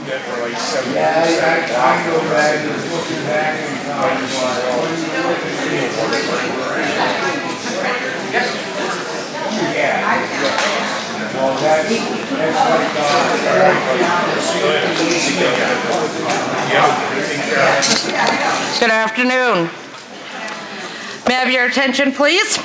that were like 70%. Yeah, I go back and looking back and well, that's like, Good afternoon. May I have your attention, please?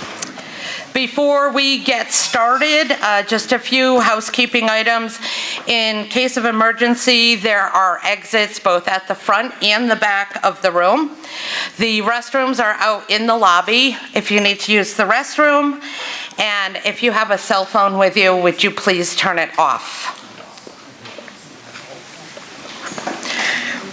Before we get started, just a few housekeeping items. In case of emergency, there are exits both at the front and the back of the room. The restrooms are out in the lobby if you need to use the restroom. And if you have a cell phone with you, would you please turn it off?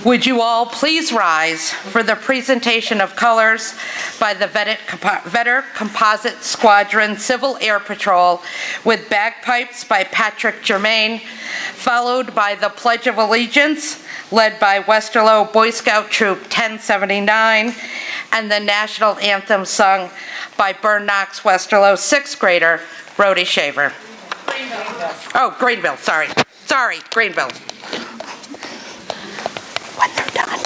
Would you all please rise for the presentation of colors by the Vetter Composite Squadron Civil Air Patrol with bagpipes by Patrick Germain, followed by the Pledge of Allegiance led by Westerlo Boy Scout Troop 1079, and the national anthem sung by Burn Knox Westerlo 6th grader Brody Shaver. Greenville, sorry, Greenville. When they're done.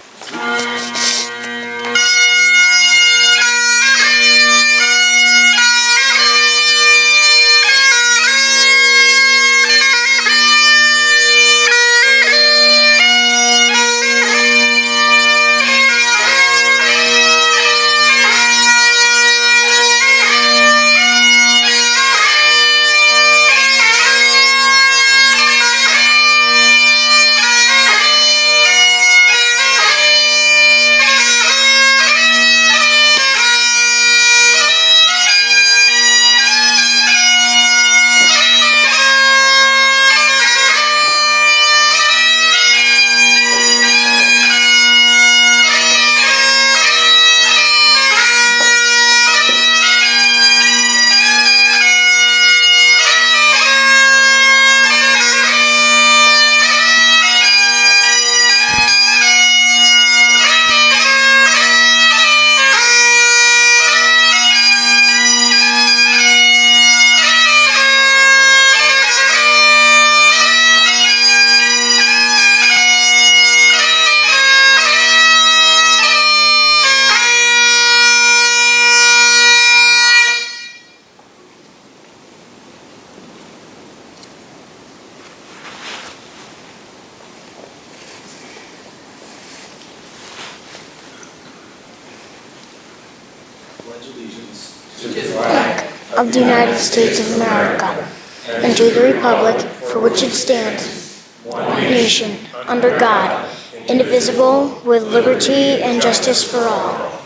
Of the United States of America, and to the republic for which it stands, one nation, under God, indivisible, with liberty and justice for all.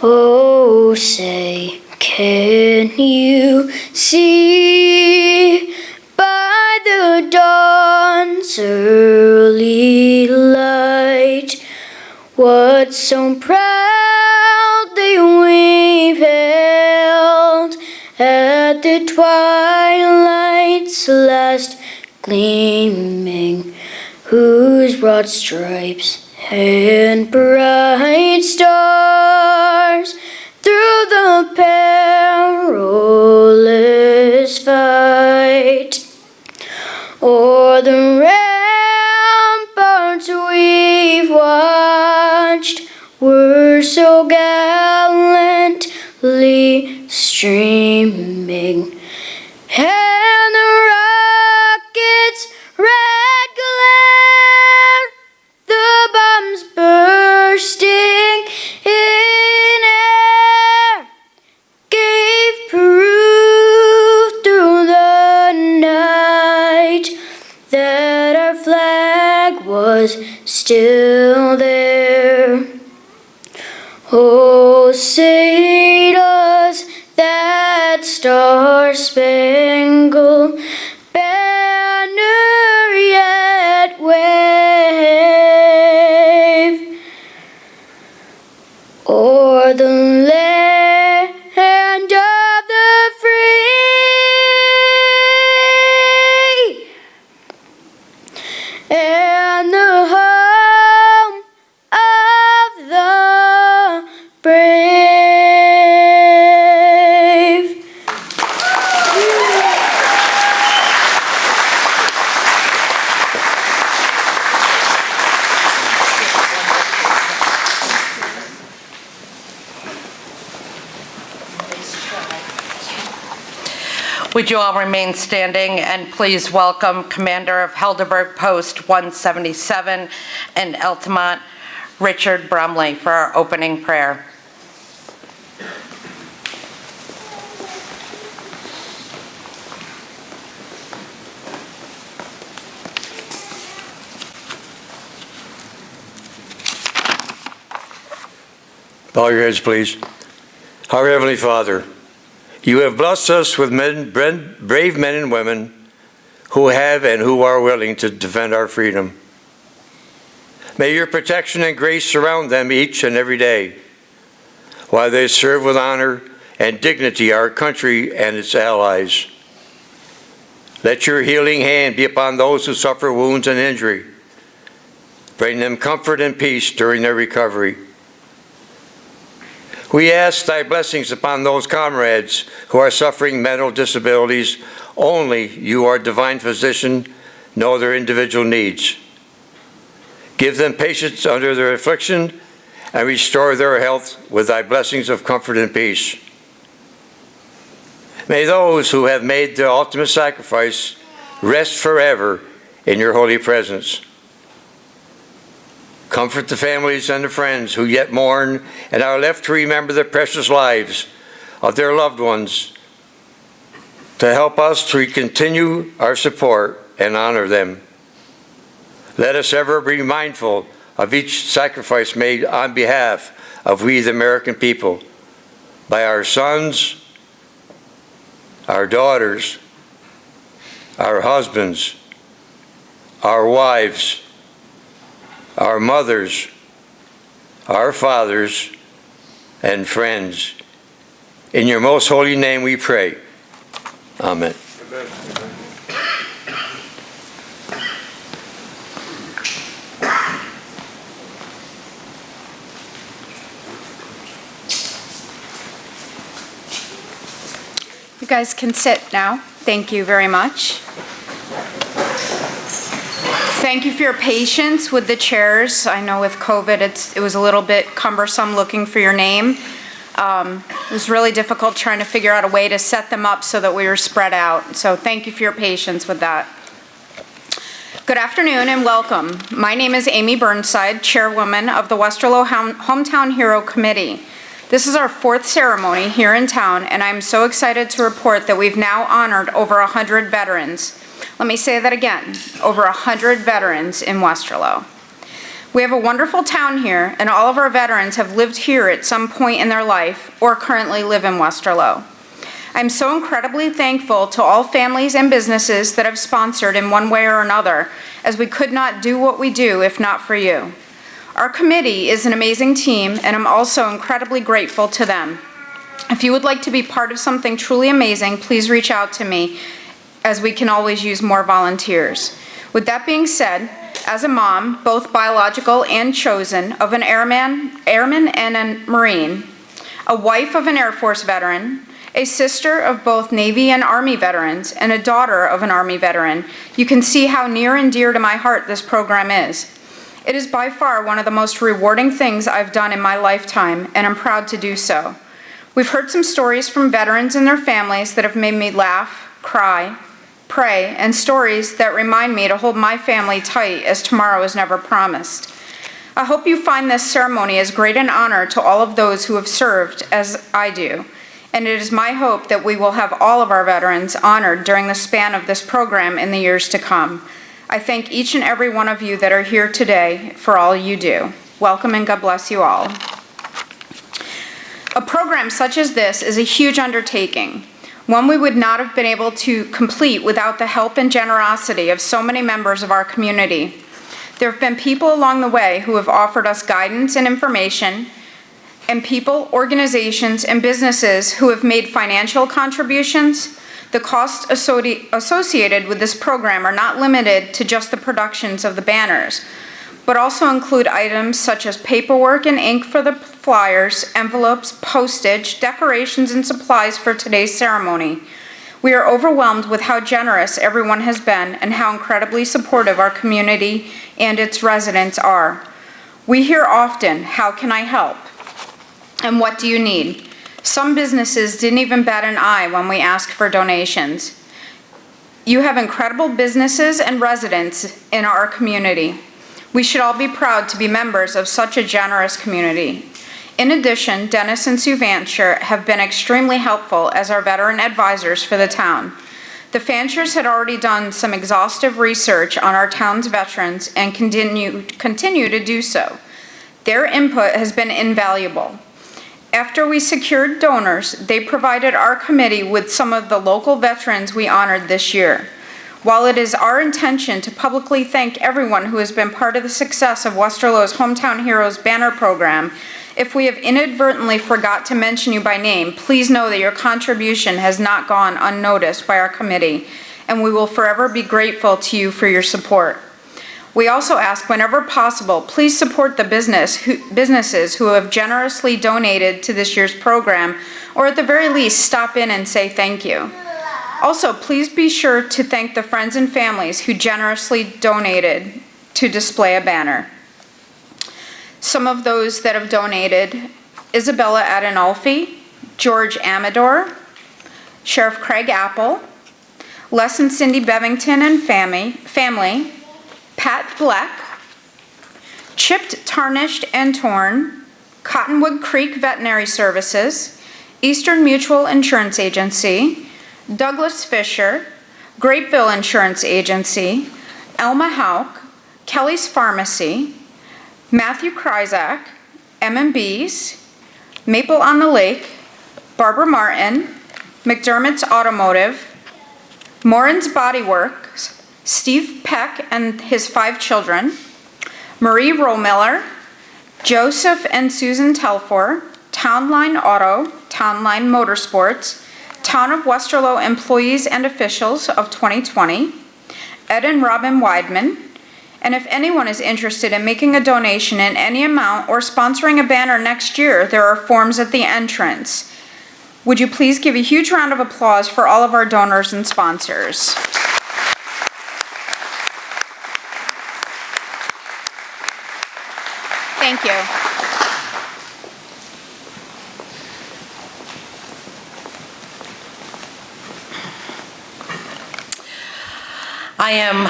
Oh, say, can you see by the dawn's early light what so proudly we've held at the twilight's last gleaming, whose broad stripes and bright stars through the perilous fight o'er the ramparts we've watched were so gallantly streaming, and the rockets' red glare, the bombs bursting in air, gave proof through the night that our flag was still there. Oh, say does that star-spangled banner yet wave o'er the land of the free and the home of the brave? Would you all remain standing and please welcome Commander of Helderberg Post 177 in Altamont, Richard Brumley, for our opening prayer. Bow your heads, please. Our Heavenly Father, you have blessed us with brave men and women who have and who are willing to defend our freedom. May your protection and grace surround them each and every day, while they serve with honor and dignity our country and its allies. Let your healing hand be upon those who suffer wounds and injury. Bring them comfort and peace during their recovery. We ask thy blessings upon those comrades who are suffering mental disabilities. Only you, our divine physician, know their individual needs. Give them patience under their affliction and restore their health with thy blessings of comfort and peace. May those who have made the ultimate sacrifice rest forever in your holy presence. Comfort the families and the friends who yet mourn and are left to remember the precious lives of their loved ones, to help us to continue our support and honor them. Let us ever be mindful of each sacrifice made on behalf of we, the American people, by our sons, our daughters, our husbands, our wives, our mothers, our fathers, and friends. In your most holy name we pray. Amen. You guys can sit now. Thank you very much. Thank you for your patience with the chairs. I know with COVID, it was a little bit cumbersome looking for your name. It was really difficult trying to figure out a way to set them up so that we were spread out. So thank you for your patience with that. Good afternoon and welcome. My name is Amy Burnside, Chairwoman of the Westerlo Hometown Hero Committee. This is our fourth ceremony here in town, and I'm so excited to report that we've now honored over 100 veterans. Let me say that again, over 100 veterans in Westerlo. We have a wonderful town here, and all of our veterans have lived here at some point in their life or currently live in Westerlo. I'm so incredibly thankful to all families and businesses that have sponsored in one way or another, as we could not do what we do if not for you. Our committee is an amazing team, and I'm also incredibly grateful to them. If you would like to be part of something truly amazing, please reach out to me, as we can always use more volunteers. With that being said, as a mom, both biological and chosen, of an airman and a Marine, a wife of an Air Force veteran, a sister of both Navy and Army veterans, and a daughter of an Army veteran, you can see how near and dear to my heart this program is. It is by far one of the most rewarding things I've done in my lifetime, and I'm proud to do so. We've heard some stories from veterans and their families that have made me laugh, cry, pray, and stories that remind me to hold my family tight, as tomorrow is never promised. I hope you find this ceremony as great an honor to all of those who have served as I do, and it is my hope that we will have all of our veterans honored during the span of this program in the years to come. I thank each and every one of you that are here today for all you do. Welcome and God bless you all. A program such as this is a huge undertaking, one we would not have been able to complete without the help and generosity of so many members of our community. There have been people along the way who have offered us guidance and information, and people, organizations, and businesses who have made financial contributions. The costs associated with this program are not limited to just the productions of the banners, but also include items such as paperwork and ink for the flyers, envelopes, postage, decorations, and supplies for today's ceremony. We are overwhelmed with how generous everyone has been and how incredibly supportive our community and its residents are. We hear often, "How can I help?" and "What do you need?" Some businesses didn't even bat an eye when we asked for donations. You have incredible businesses and residents in our community. We should all be proud to be members of such a generous community. In addition, Dennis and Sue Vancher have been extremely helpful as our veteran advisors for the town. The Fanchers had already done some exhaustive research on our town's veterans and continue to do so. Their input has been invaluable. After we secured donors, they provided our committee with some of the local veterans we honored this year. While it is our intention to publicly thank everyone who has been part of the success of Westerlo's Hometown Heroes banner program, if we have inadvertently forgot to mention you by name, please know that your contribution has not gone unnoticed by our committee, and we will forever be grateful to you for your support. We also ask, whenever possible, please support the businesses who have generously donated to this year's program, or at the very least, stop in and say thank you. Also, please be sure to thank the friends and families who generously donated to display a banner. Some of those that have donated: Isabella Adenolfi, George Amador, Sheriff Craig Apple, Les and Cindy Bevington and family, Pat Bleck, Chipped, Tarnished, and Torn, Cottonwood Creek Veterinary Services, Eastern Mutual Insurance Agency, Douglas Fisher, Grapeville Insurance Agency, Elma Hauk, Kelly's Pharmacy, Matthew Kryzak, M&B's, Maple on the Lake, Barbara Martin, McDermott's Automotive, Morin's Body Works, Steve Peck and his 5 children, Marie Rohmiller, Joseph and Susan Telfor, Townline Auto, Townline Motorsports, Town of Westerlo Employees and Officials of 2020, Ed and Robin Weidman, and if anyone is interested in making a donation in any amount or sponsoring a banner next year, there are forms at the entrance. Would you please give a huge round of applause for all of our donors and sponsors? Thank you. I am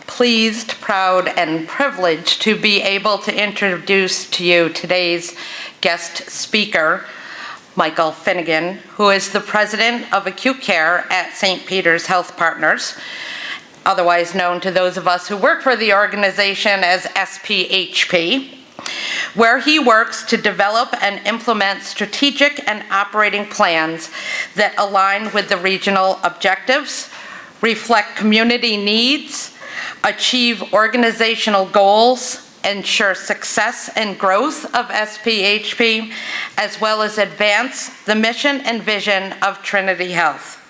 pleased, proud, and privileged to be able to introduce to you today's guest speaker, Michael Finnegan, who is the president of acute care at St. Peter's Health Partners, otherwise known to those of us who work for the organization as SPHP, where he works to develop and implement strategic and operating plans that align with the regional objectives, reflect community needs, achieve organizational goals, ensure success and growth of SPHP, as well as advance the mission and vision of Trinity Health.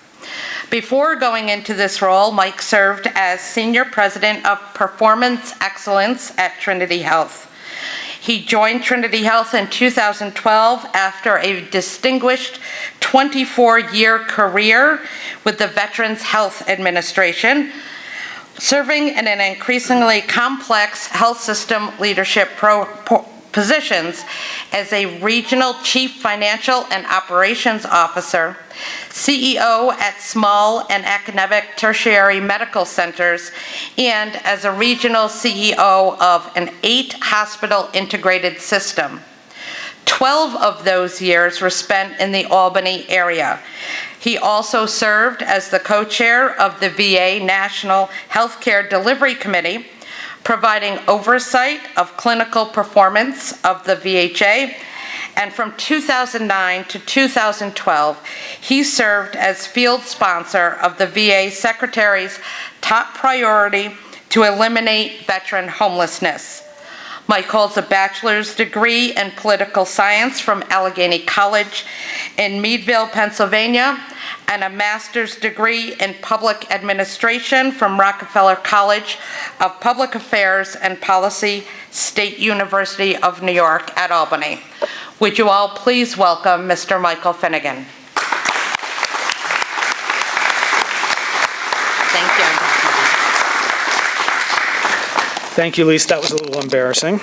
Before going into this role, Mike served as Senior President of Performance Excellence at Trinity Health. He joined Trinity Health in 2012 after a distinguished 24-year career with the Veterans Health Administration, serving in an increasingly complex health system leadership positions as a regional chief financial and operations officer, CEO at small and academic tertiary medical centers, and as a regional CEO of an 8-hospital integrated system. 12 of those years were spent in the Albany area. He also served as the co-chair of the VA National Healthcare Delivery Committee, providing oversight of clinical performance of the VHA, and from 2009 to 2012, he served as field sponsor of the VA Secretary's top priority to eliminate veteran homelessness. Mike holds a bachelor's degree in political science from Allegheny College in Meadville, Pennsylvania, and a master's degree in public administration from Rockefeller College of Public Affairs and Policy, State University of New York at Albany. Would you all please welcome Mr. Michael Finnegan. Thank you. Thank you, Lisa. That was a little embarrassing.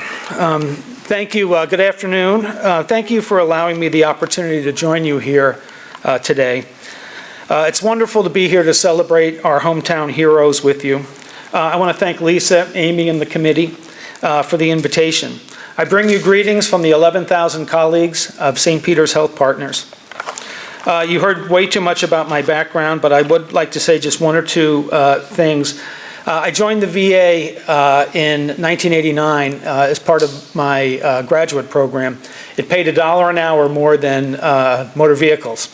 Thank you. Good afternoon. Thank you for allowing me the opportunity to join you here today. It's wonderful to be here to celebrate our hometown heroes with you. I want to thank Lisa, Amy, and the committee for the invitation. I bring you greetings from the 11,000 colleagues of St. Peter's Health Partners. You heard way too much about my background, but I would like to say just one or two things. I joined the VA in 1989 as part of my graduate program. It paid $1 an hour more than motor vehicles.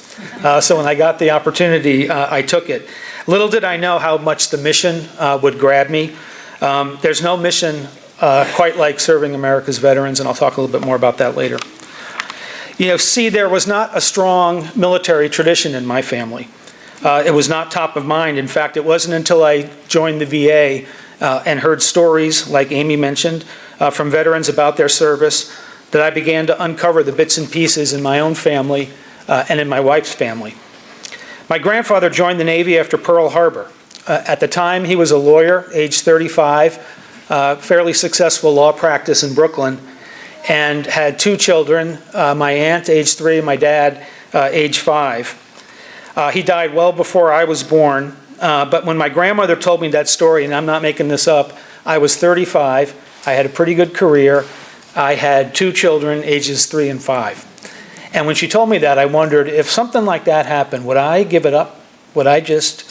So when I got the opportunity, I took it. Little did I know how much the mission would grab me. There's no mission quite like serving America's veterans, and I'll talk a little bit more about that later. You know, see, there was not a strong military tradition in my family. It was not top of mind. In fact, it wasn't until I joined the VA and heard stories, like Amy mentioned, from veterans about their service, that I began to uncover the bits and pieces in my own family and in my wife's family. My grandfather joined the Navy after Pearl Harbor. At the time, he was a lawyer, age 35, fairly successful law practice in Brooklyn, and had two children, my aunt, age 3, and my dad, age 5. He died well before I was born, but when my grandmother told me that story, and I'm not making this up, I was 35, I had a pretty good career, I had two children, ages 3 and 5. And when she told me that, I wondered if something like that happened, would I give it up? Would I just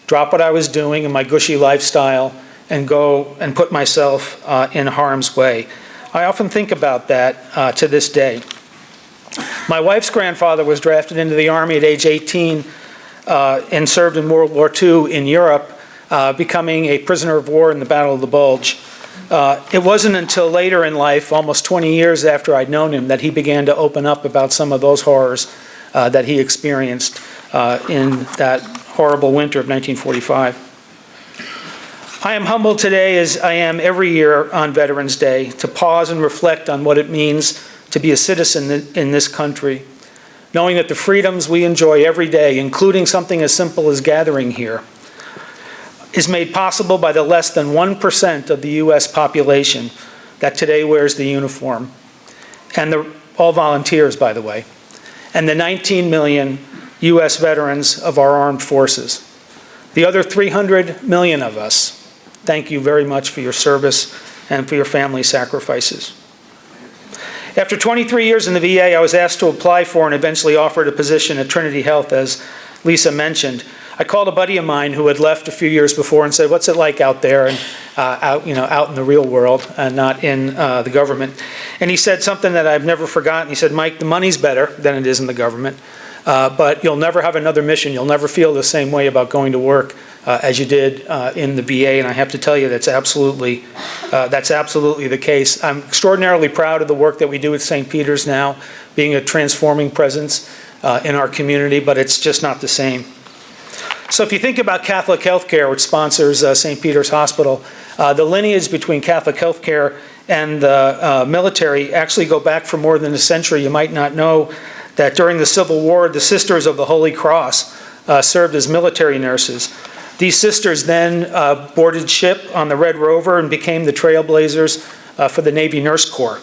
drop what I was doing in my gushy lifestyle and go and put myself in harm's way? I often think about that to this day. My wife's grandfather was drafted into the Army at age 18 and served in World War II in Europe, becoming a prisoner of war in the Battle of the Bulge. It wasn't until later in life, almost 20 years after I'd known him, that he began to open up about some of those horrors that he experienced in that horrible winter of 1945. I am humbled today, as I am every year on Veterans Day, to pause and reflect on what it means to be a citizen in this country, knowing that the freedoms we enjoy every day, including something as simple as gathering here, is made possible by the less than 1% of the U.S. population that today wears the uniform, and all volunteers, by the way, and the 19 million U.S. veterans of our armed forces. The other 300 million of us, thank you very much for your service and for your family sacrifices. After 23 years in the VA, I was asked to apply for and eventually offered a position at Trinity Health, as Lisa mentioned. I called a buddy of mine who had left a few years before and said, "What's it like out there and out in the real world and not in the government?" And he said something that I've never forgotten. He said, "Mike, the money's better than it is in the government, but you'll never have another mission. You'll never feel the same way about going to work as you did in the VA." And I have to tell you, that's absolutely the case. I'm extraordinarily proud of the work that we do at St. Peter's now, being a transforming presence in our community, but it's just not the same. So if you think about Catholic healthcare, which sponsors St. Peter's Hospital, the lineage between Catholic healthcare and the military actually go back for more than a century. You might not know that during the Civil War, the Sisters of the Holy Cross served as military nurses. These sisters then boarded ship on the Red Rover and became the trailblazers for the Navy Nurse Corps.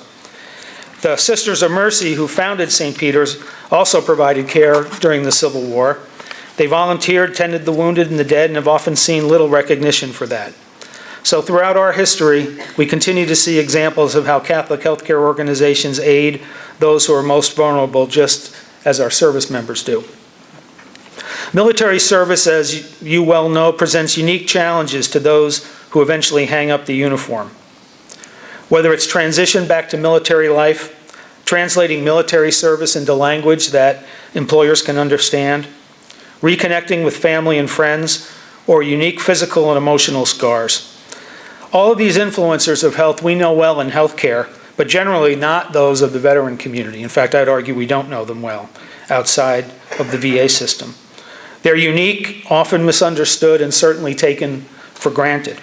The Sisters of Mercy, who founded St. Peter's, also provided care during the Civil War. They volunteered, tended the wounded and the dead, and have often seen little recognition for that. So throughout our history, we continue to see examples of how Catholic healthcare organizations aid those who are most vulnerable, just as our service members do. Military service, as you well know, presents unique challenges to those who eventually hang up the uniform. Whether it's transition back to military life, translating military service into language that employers can understand, reconnecting with family and friends, or unique physical and emotional scars. All of these influencers of health we know well in healthcare, but generally not those of the veteran community. In fact, I'd argue we don't know them well outside of the VA system. They're unique, often misunderstood, and certainly taken for granted.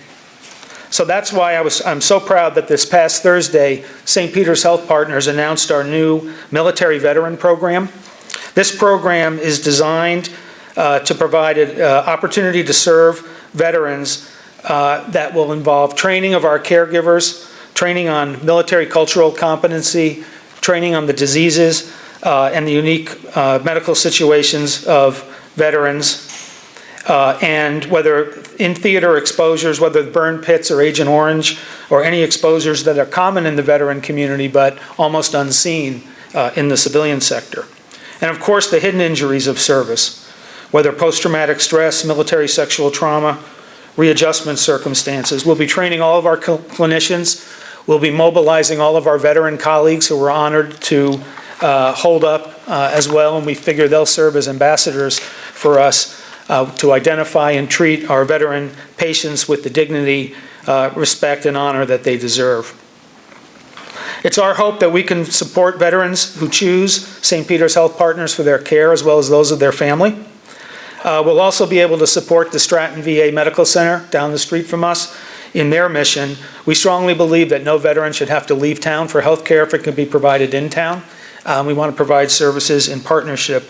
So that's why I'm so proud that this past Thursday, St. Peter's Health Partners announced our new military veteran program. This program is designed to provide an opportunity to serve veterans that will involve training of our caregivers, training on military cultural competency, training on the diseases and the unique medical situations of veterans, and whether in theater exposures, whether burn pits or Agent Orange, or any exposures that are common in the veteran community but almost unseen in the civilian sector. And of course, the hidden injuries of service, whether post-traumatic stress, military sexual trauma, readjustment circumstances. We'll be training all of our clinicians. We'll be mobilizing all of our veteran colleagues who we're honored to hold up as well, and we figure they'll serve as ambassadors for us to identify and treat our veteran patients with the dignity, respect, and honor that they deserve. It's our hope that we can support veterans who choose St. Peter's Health Partners for their care as well as those of their family. We'll also be able to support the Stratton VA Medical Center down the street from us in their mission. We strongly believe that no veteran should have to leave town for health care if it can be provided in town. We want to provide services in partnership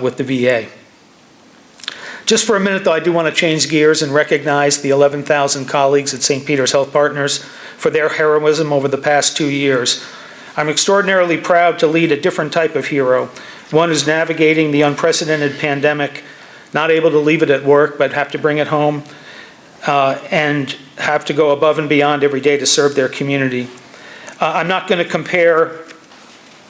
with the VA. Just for a minute, though, I do want to change gears and recognize the 11,000 colleagues at St. Peter's Health Partners for their heroism over the past 2 years. I'm extraordinarily proud to lead a different type of hero, one who's navigating the unprecedented pandemic, not able to leave it at work, but have to bring it home, and have to go above and beyond every day to serve their community. I'm not going to compare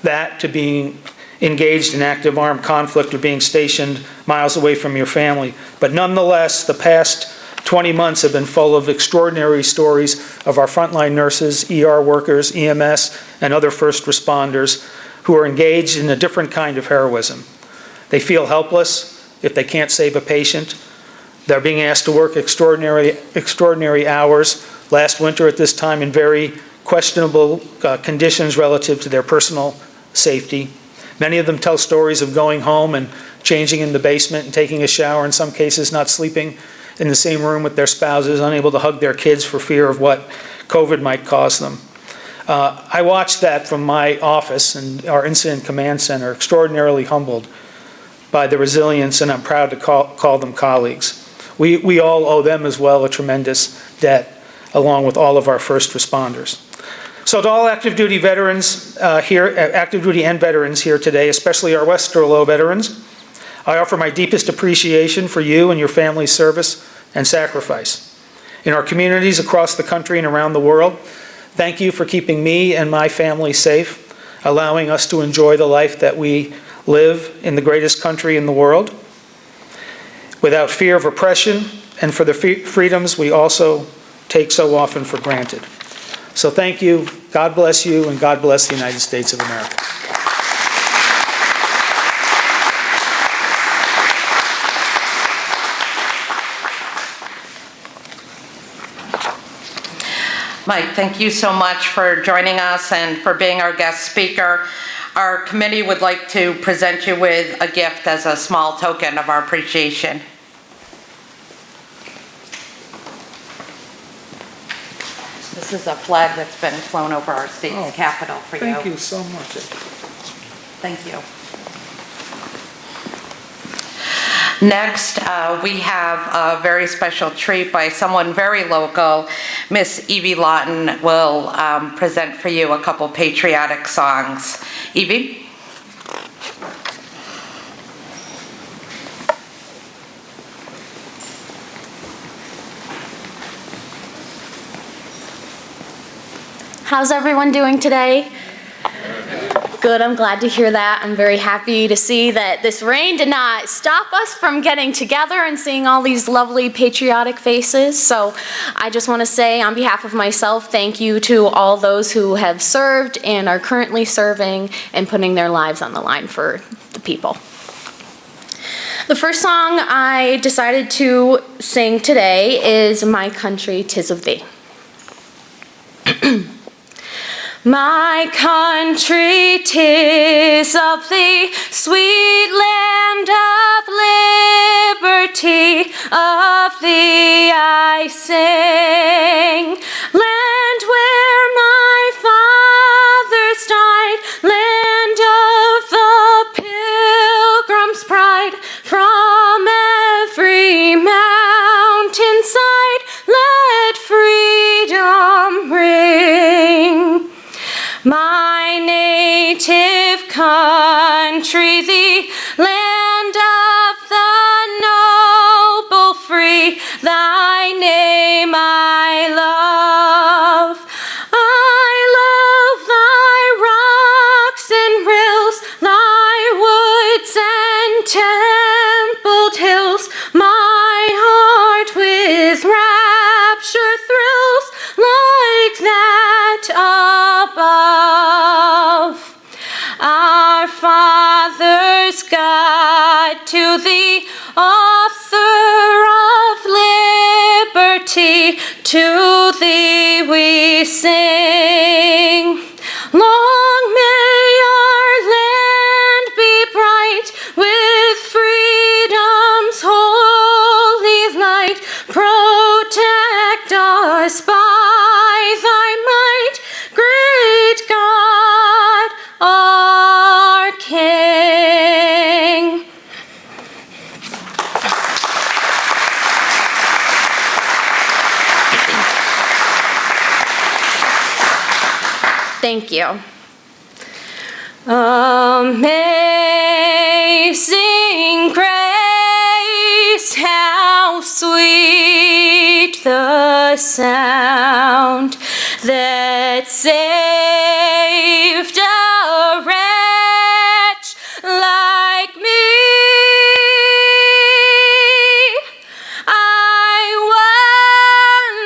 that to being engaged in active armed conflict or being stationed miles away from your family. But nonetheless, the past 20 months have been full of extraordinary stories of our frontline nurses, ER workers, EMS, and other first responders who are engaged in a different kind of heroism. They feel helpless if they can't save a patient. They're being asked to work extraordinary hours last winter at this time in very questionable conditions relative to their personal safety. Many of them tell stories of going home and changing in the basement and taking a shower, in some cases not sleeping in the same room with their spouses, unable to hug their kids for fear of what COVID might cause them. I watched that from my office and our Incident Command Center, extraordinarily humbled by the resilience, and I'm proud to call them colleagues. We all owe them as well a tremendous debt, along with all of our first responders. So to all active duty veterans active duty and veterans here today, especially our Westerlo veterans, I offer my deepest appreciation for you and your family's service and sacrifice. In our communities across the country and around the world, thank you for keeping me and my family safe, allowing us to enjoy the life that we live in the greatest country in the world, without fear of oppression, and for the freedoms we also take so often for granted. So thank you, God bless you, and God bless the United States of America. Mike, thank you so much for joining us and for being our guest speaker. Our committee would like to present you with a gift as a small token of our appreciation. This is a flag that's been flown over our state's capital for you. Thank you so much. Thank you. Next, we have a very special treat by someone very local. Miss Evie Lawton will present for you a couple patriotic songs. Evie? How's everyone doing today? Good, I'm glad to hear that. I'm very happy to see that this rain did not stop us from getting together and seeing all these lovely patriotic faces. So I just want to say on behalf of myself, thank you to all those who have served and are currently serving and putting their lives on the line for the people. The first song I decided to sing today is My Country, 'Tis of Thee. My country, 'tis of thee, sweet land of liberty, of thee I sing. Land where my fathers died, land of the pilgrim's pride, from every mountainside, let freedom ring. my native country, the land of the noble free, thy name I love. I love thy rocks and rills, thy woods and templed hills. My heart with rapture thrills like that above. Our Father's God, to the author of liberty, to thee we sing. Long may our land be bright with freedom's holy light. Protect us by thy might, great God, our King. Thank you. Amazing grace, how sweet the sound that saved a wretch like me. I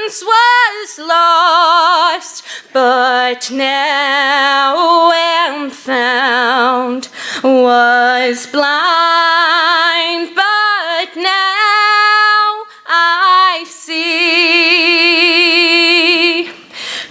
once was lost, but now am found, was blind, but now I see.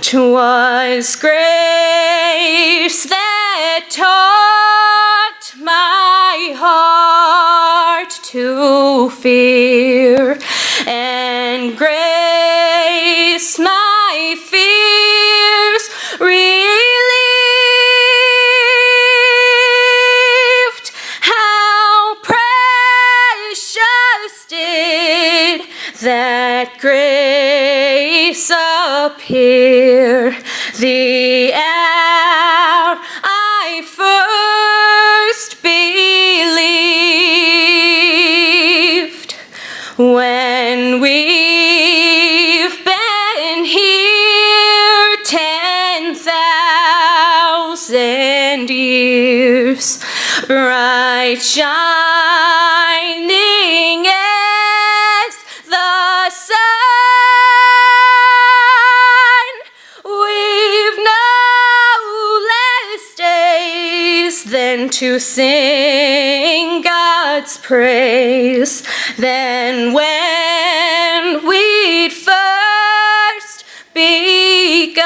'Twas grace that taught my heart to fear, and grace my fears relieved. How precious did that grace appear the hour I first believed. When we've been here 10,000 years, bright shining as the sun, we've no less days than to sing God's praise than when we'd first begun.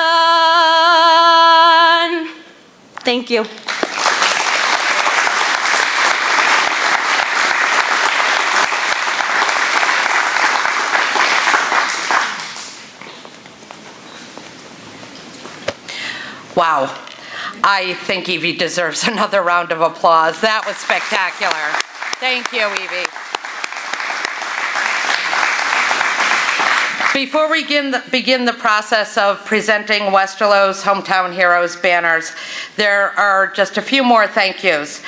Thank you. Wow. I think Evie deserves another round of applause. That was spectacular. Thank you, Evie. Before we begin the process of presenting Westerlo's Hometown Heroes banners, there are just a few more thank yous.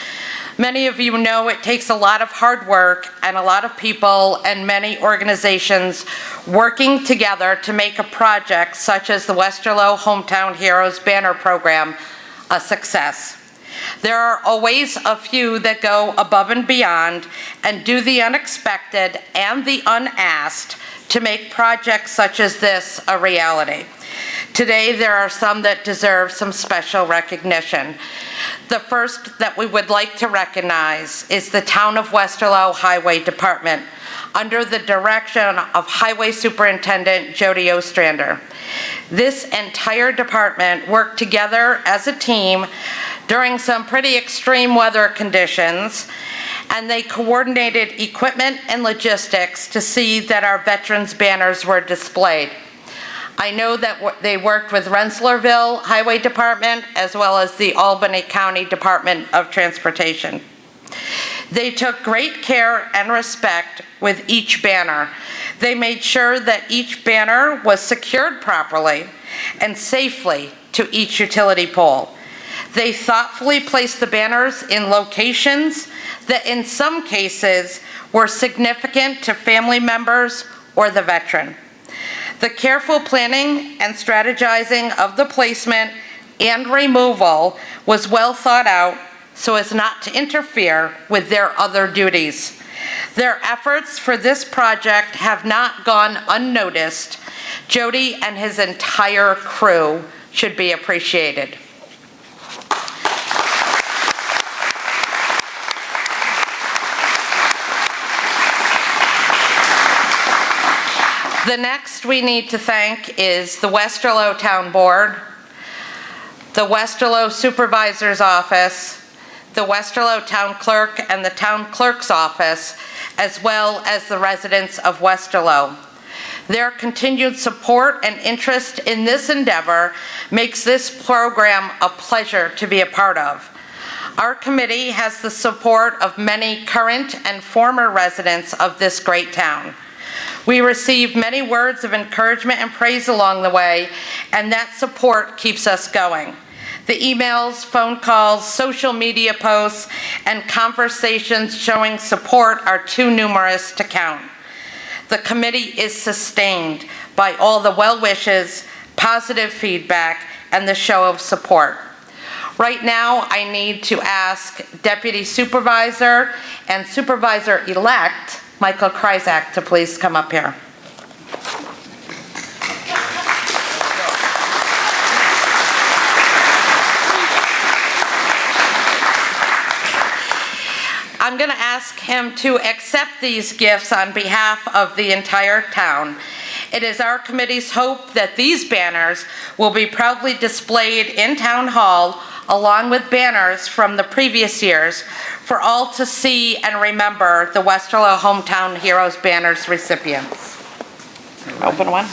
Many of you know it takes a lot of hard work and a lot of people and many organizations working together to make a project such as the Westerlo Hometown Heroes banner program a success. There are always a few that go above and beyond and do the unexpected and the unasked to make projects such as this a reality. Today, there are some that deserve some special recognition. The first that we would like to recognize is the Town of Westerlo Highway Department, under the direction of Highway Superintendent Jody Ostrander. This entire department worked together as a team during some pretty extreme weather conditions, and they coordinated equipment and logistics to see that our veterans' banners were displayed. I know that they worked with Rensselaerville Highway Department as well as the Albany County Department of Transportation. They took great care and respect with each banner. They made sure that each banner was secured properly and safely to each utility pole. They thoughtfully placed the banners in locations that in some cases were significant to family members or the veteran. The careful planning and strategizing of the placement and removal was well thought out so as not to interfere with their other duties. Their efforts for this project have not gone unnoticed. Jody and his entire crew should be appreciated. The next we need to thank is the Westerlo Town Board, the Westerlo Supervisor's Office, the Westerlo Town Clerk and the Town Clerk's Office, as well as the residents of Westerlo. Their continued support and interest in this endeavor makes this program a pleasure to be a part of. Our committee has the support of many current and former residents of this great town. We receive many words of encouragement and praise along the way, and that support keeps us going. The emails, phone calls, social media posts, and conversations showing support are too numerous to count. The committee is sustained by all the well wishes, positive feedback, and the show of support. Right now, I need to ask Deputy Supervisor and Supervisor-elect Michael Kryzak to please come up here. I'm going to ask him to accept these gifts on behalf of the entire town. It is our committee's hope that these banners will be proudly displayed in Town Hall along with banners from the previous years for all to see and remember the Westerlo Hometown Heroes Banners recipients. Open one.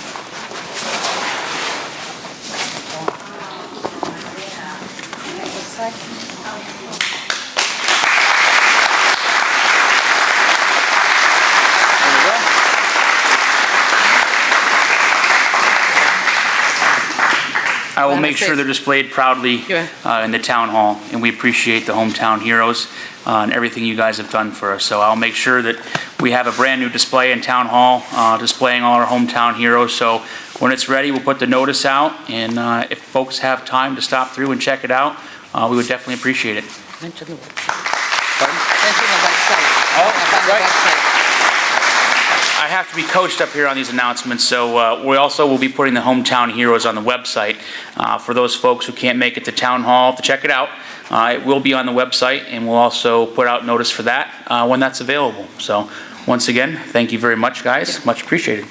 I will make sure they're displayed proudly in the town hall, and we appreciate the hometown heroes and everything you guys have done for us. So I'll make sure that we have a brand new display in town hall displaying all our hometown heroes. So when it's ready, we'll put the notice out, and if folks have time to stop through and check it out, we would definitely appreciate it. Mention the website. Mention the website. Oh, right. I have to be coached up here on these announcements, so we also will be putting the hometown heroes on the website for those folks who can't make it to town hall to check it out. It will be on the website, and we'll also put out notice for that when that's available. So once again, thank you very much, guys. Much appreciated.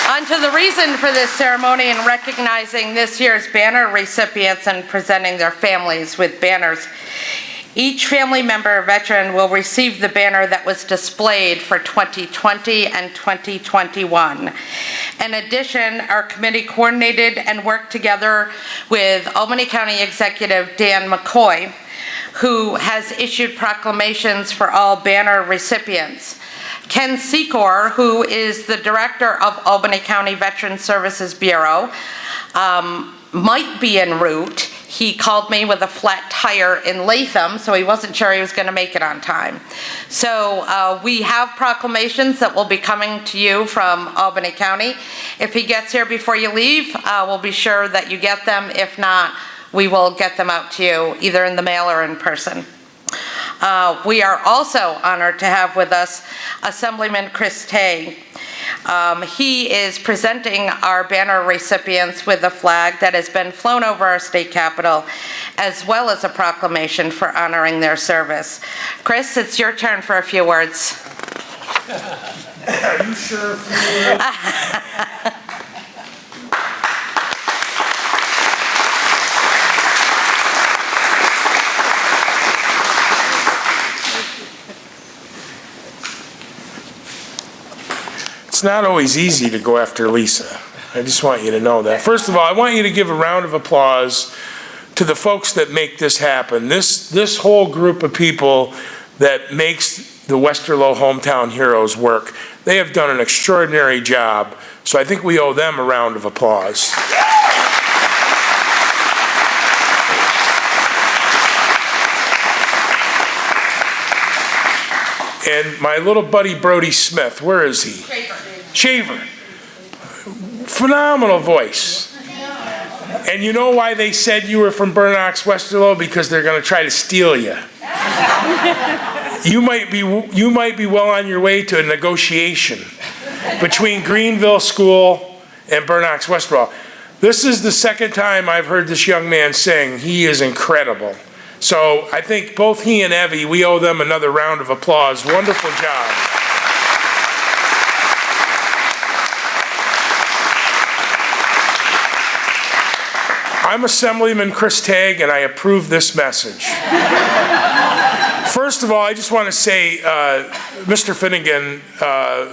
On to the reason for this ceremony and recognizing this year's banner recipients and presenting their families with banners. Each family member or veteran will receive the banner that was displayed for 2020 and 2021. In addition, our committee coordinated and worked together with Albany County Executive Dan McCoy, who has issued proclamations for all banner recipients. Ken Secor, who is the director of Albany County Veteran Services Bureau, might be en route. He called me with a flat tire in Latham, so he wasn't sure he was going to make it on time. So we have proclamations that will be coming to you from Albany County. If he gets here before you leave, we'll be sure that you get them. If not, we will get them out to you either in the mail or in person. We are also honored to have with us Assemblyman Chris Tay. He is presenting our banner recipients with a flag that has been flown over our state capitol, as well as a proclamation for honoring their service. Chris, it's your turn for a few words. Are you sure? It's not always easy to go after Lisa. I just want you to know that. First of all, I want you to give a round of applause to the folks that make this happen. This whole group of people that makes the Westerlo Hometown Heroes work. They have done an extraordinary job, so I think we owe them a round of applause. And my little buddy Brody Smith, where is he? Shaver. Phenomenal voice. And you know why they said you were from Burnox, Westerlo? Because they're going to try to steal you. You might be well on your way to a negotiation between Greenville School and Burnox, Westerlo. This is the second time I've heard this young man sing. He is incredible. So I think both he and Evie, we owe them another round of applause. Wonderful job. I'm Assemblyman Chris Tagg, and I approve this message. First of all, I just want to say, Mr. Finnegan,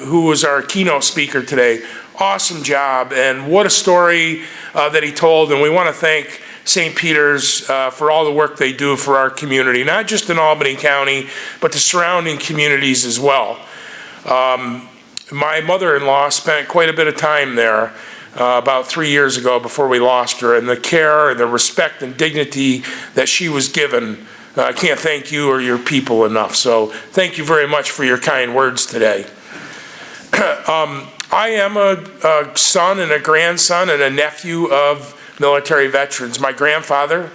who was our keynote speaker today, awesome job, and what a story that he told, and we want to thank St. Peter's for all the work they do for our community, not just in Albany County, but the surrounding communities as well. My mother-in-law spent quite a bit of time there about 3 years ago before we lost her, and the care and the respect and dignity that she was given, I can't thank you or your people enough. So thank you very much for your kind words today. I am a son and a grandson and a nephew of military veterans. My grandfather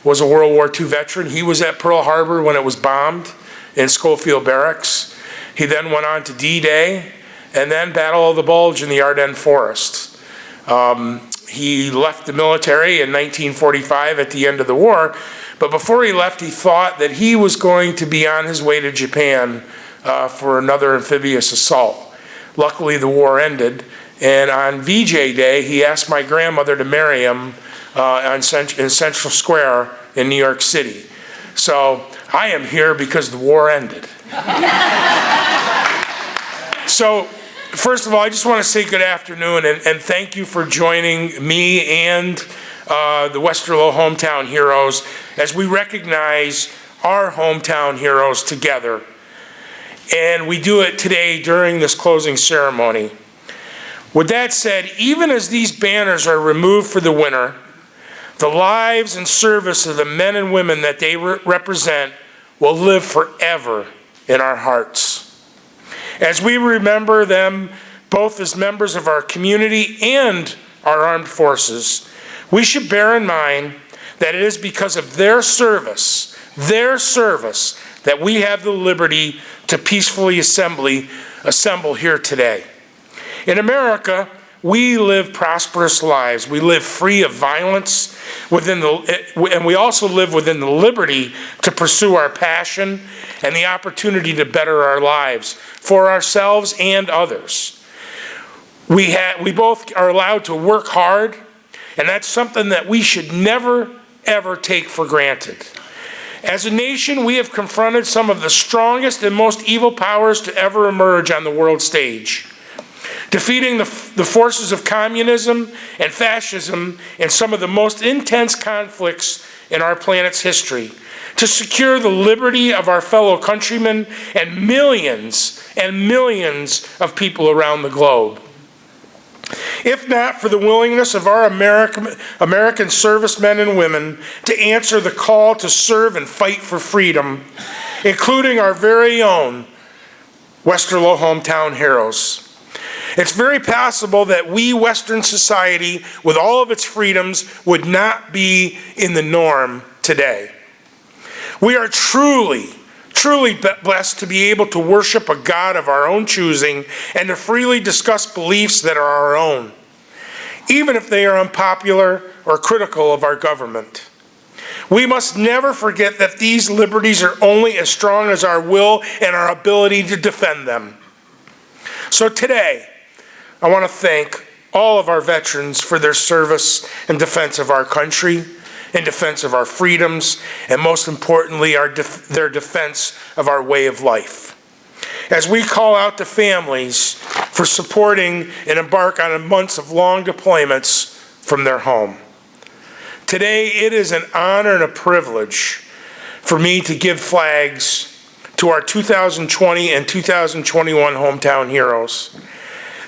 was a World War II veteran. He was at Pearl Harbor when it was bombed in Schofield Barracks. He then went on to D-Day and then Battle of the Bulge in the Ardennes Forest. He left the military in 1945 at the end of the war, but before he left, he thought that he was going to be on his way to Japan for another amphibious assault. Luckily, the war ended, and on VJ Day, he asked my grandmother to marry him in Central Square in New York City. So I am here because the war ended. So, first of all, I just want to say good afternoon and thank you for joining me and the Westerlo Hometown Heroes as we recognize our hometown heroes together. And we do it today during this closing ceremony. With that said, even as these banners are removed for the winter, the lives and service of the men and women that they represent will live forever in our hearts. As we remember them both as members of our community and our armed forces, we should bear in mind that it is because of their service that we have the liberty to peacefully assemble here today. In America, we live prosperous lives. We live free of violence, and we also live within the liberty to pursue our passion and the opportunity to better our lives for ourselves and others. We both are allowed to work hard, and that's something that we should never, ever take for granted. As a nation, we have confronted some of the strongest and most evil powers to ever emerge on the world stage, defeating the forces of communism and fascism in some of the most intense conflicts in our planet's history, to secure the liberty of our fellow countrymen and millions of people around the globe. If not for the willingness of our American servicemen and women to answer the call to serve and fight for freedom, including our very own Westerlo Hometown Heroes. It's very possible that we, Western society, with all of its freedoms, would not be in the norm today. We are truly blessed to be able to worship a God of our own choosing and to freely discuss beliefs that are our own, even if they are unpopular or critical of our government. We must never forget that these liberties are only as strong as our will and our ability to defend them. So today, I want to thank all of our veterans for their service and defense of our country, in defense of our freedoms, and most importantly, their defense of our way of life. As we call out to families for supporting and embark on months of long deployments from their home. Today, it is an honor and a privilege for me to give flags to our 2020 and 2021 hometown heroes,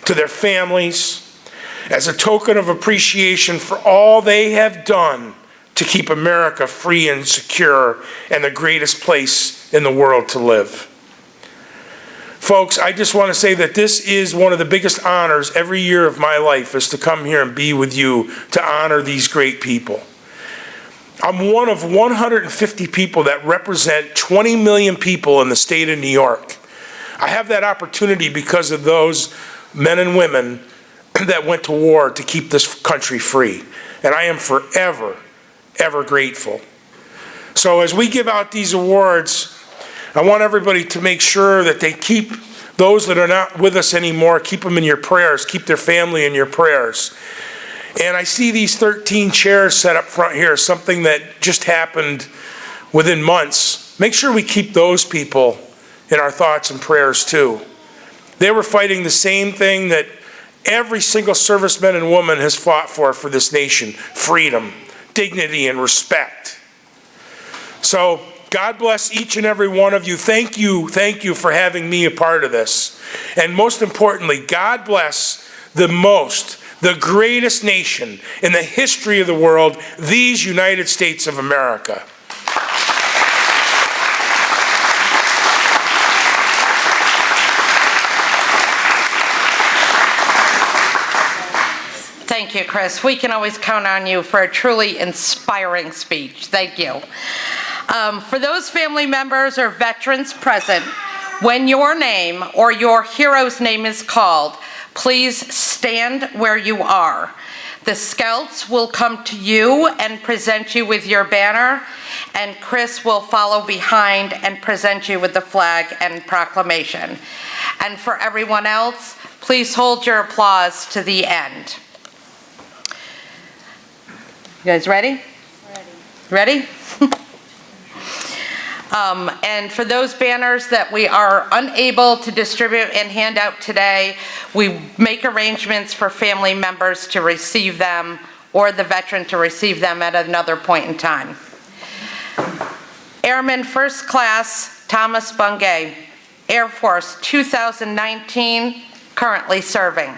to their families, as a token of appreciation for all they have done to keep America free and secure and the greatest place in the world to live. Folks, I just want to say that this is one of the biggest honors every year of my life, is to come here and be with you to honor these great people. I'm one of 150 people that represent 20 million people in the state of New York. I have that opportunity because of those men and women that went to war to keep this country free. And I am forever, ever grateful. So as we give out these awards, I want everybody to make sure that they keep those that are not with us anymore, keep them in your prayers, keep their family in your prayers. And I see these 13 chairs set up front here, something that just happened within months. Make sure we keep those people in our thoughts and prayers too. They were fighting the same thing that every single serviceman and woman has fought for this nation: freedom, dignity, and respect. So God bless each and every one of you. Thank you for having me a part of this. And most importantly, God bless the greatest nation in the history of the world, these United States of America. Thank you, Chris. We can always count on you for a truly inspiring speech. Thank you. For those family members or veterans present, when your name or your hero's name is called, please stand where you are. The scouts will come to you and present you with your banner, and Chris will follow behind and present you with the flag and proclamation. And for everyone else, please hold your applause to the end. You guys ready? Ready? And for those banners that we are unable to distribute and hand out today, we make arrangements for family members to receive them, or the veteran to receive them at another point in time. Airman First Class Thomas Bungay, Air Force 2019, currently serving.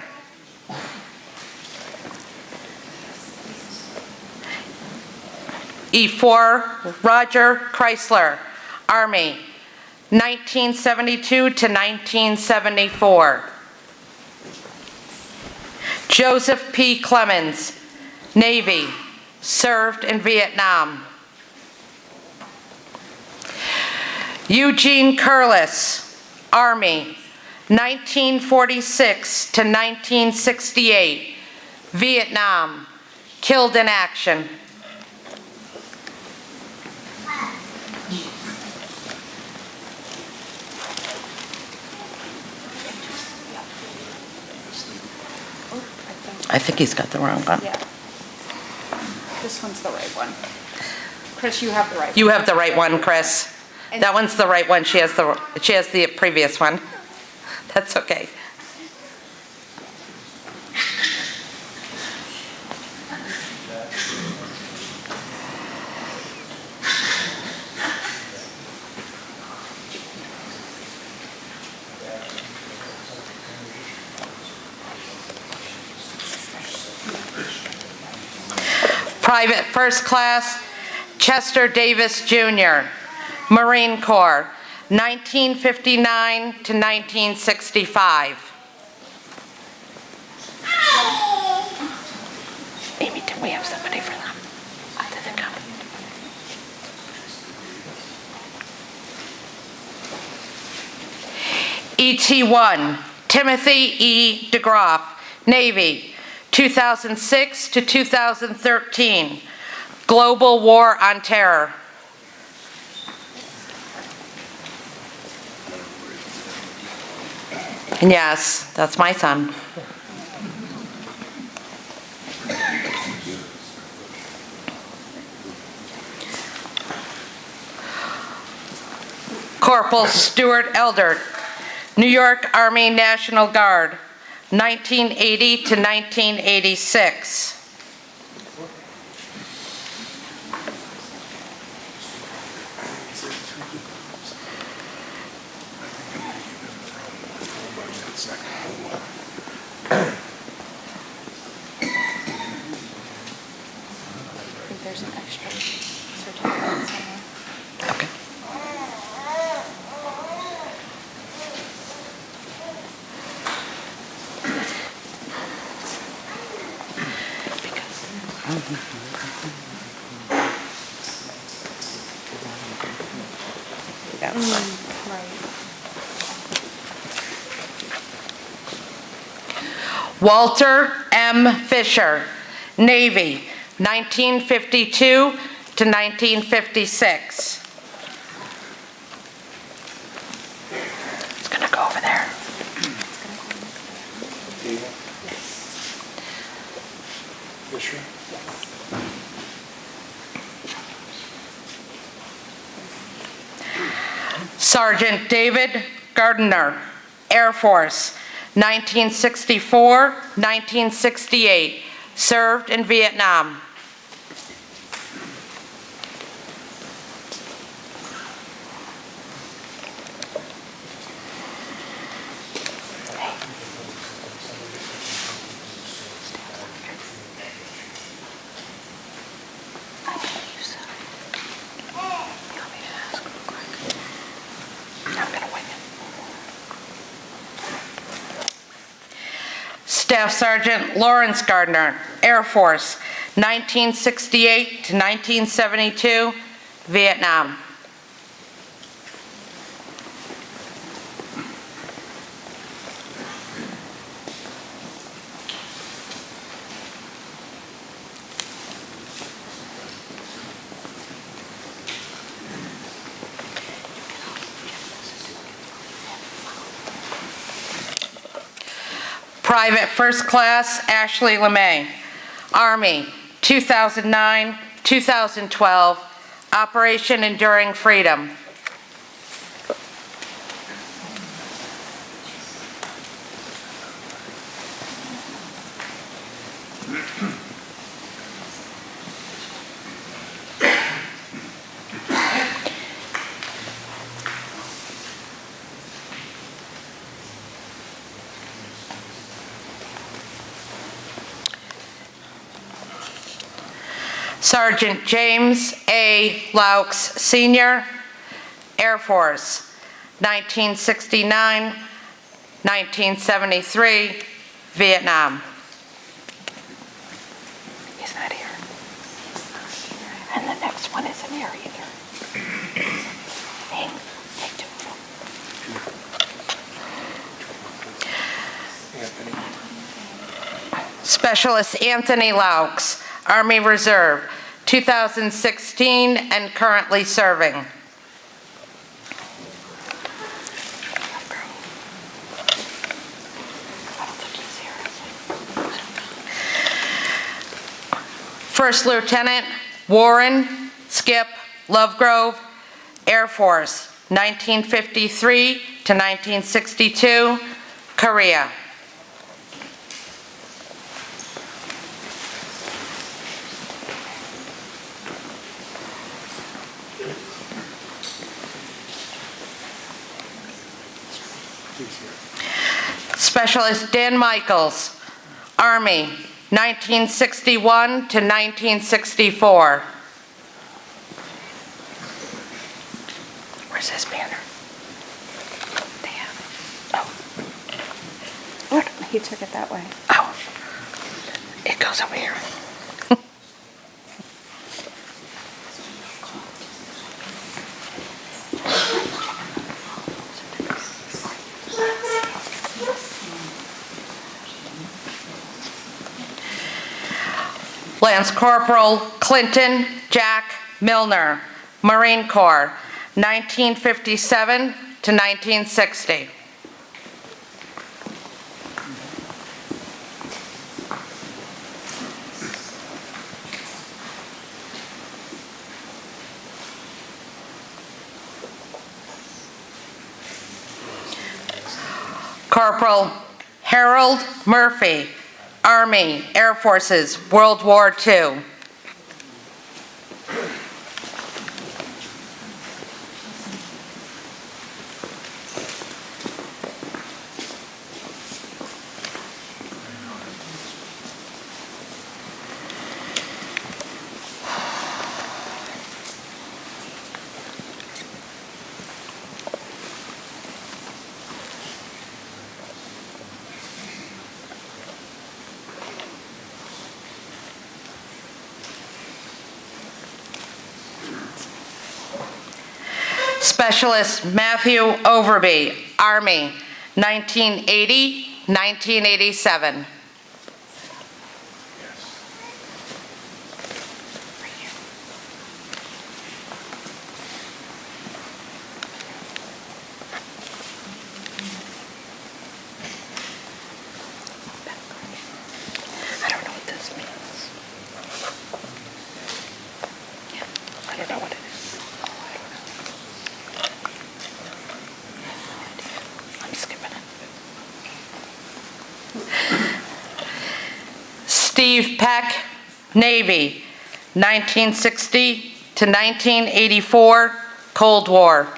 E4 Roger Chrysler, Army, 1972 to 1974. Joseph P. Clemens, Navy, served in Vietnam. Eugene Curlis, Army, 1946 to 1968, Vietnam, killed in action. I think he's got the wrong one. Yeah. This one's the right one. Chris, you have the right one. You have the right one, Chris. That one's the right one. She has the previous one. That's okay. Private First Class Chester Davis Jr., Marine Corps, 1959 to 1965. Amy, do we have somebody for them? Other than come. ET1, Timothy E. DeGroff, Navy, 2006 to 2013, Global War on Terror. And yes, that's my son. Corporal Stuart Eldert, New York Army National Guard, 1980 to 1986. I think there's an extra certificate somewhere. Okay. that one. Walter M. Fisher, Navy, 1952 to 1956. It's gonna go over there. Fisher? Sergeant David Gardner, Air Force, 1964-1968, served in Vietnam. Staff Sergeant Lawrence Gardner, Air Force, 1968 to 1972, Vietnam. Private First Class Ashley LeMay, Army, 2009-2012, Operation Enduring Freedom. Sergeant James A. Laux, Sr., Air Force, 1969-1973, Vietnam. He's not here. And the next one isn't here either. Hey, take two of them. Specialist Anthony Laux, Army Reserve, 2016 and currently serving. First Lieutenant Warren Skip Lovegrove, Air Force, 1953 to 1962, Korea. Specialist Dan Michaels, Army, 1961 to 1964. Where's his banner? Damn. Oh. What? He took it that way. Oh. It goes over here. Lance Corporal Clinton Jack Milner, Marine Corps, 1957 to 1960. Corporal Harold Murphy, Army, Air Forces, World War II. Specialist Matthew Overby, Army, 1980-1987. I don't know what this means. I don't know what it is. I'm skipping it. Steve Peck, Navy, 1960 to 1984, Cold War.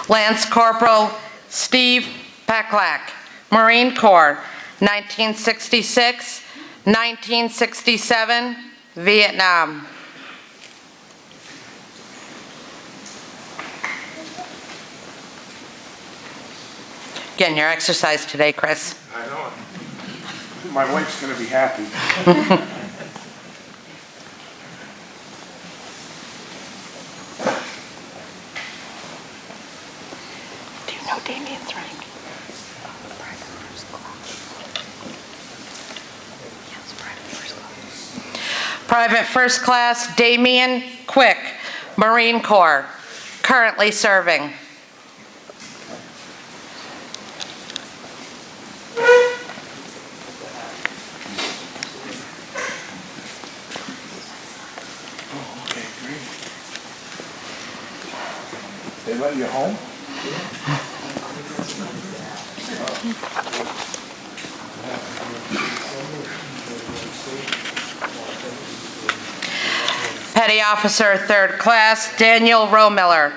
Lance Corporal Steve Peklack, Marine Corps, 1966, 1967, Vietnam. Getting your exercise today, Chris. I know. My wife's gonna be happy. Do you know Damien's rank? Private First Class Damien Quick, Marine Corps, currently serving. Okay, great. They let you home? Petty Officer, 3rd Class, Daniel Romiller,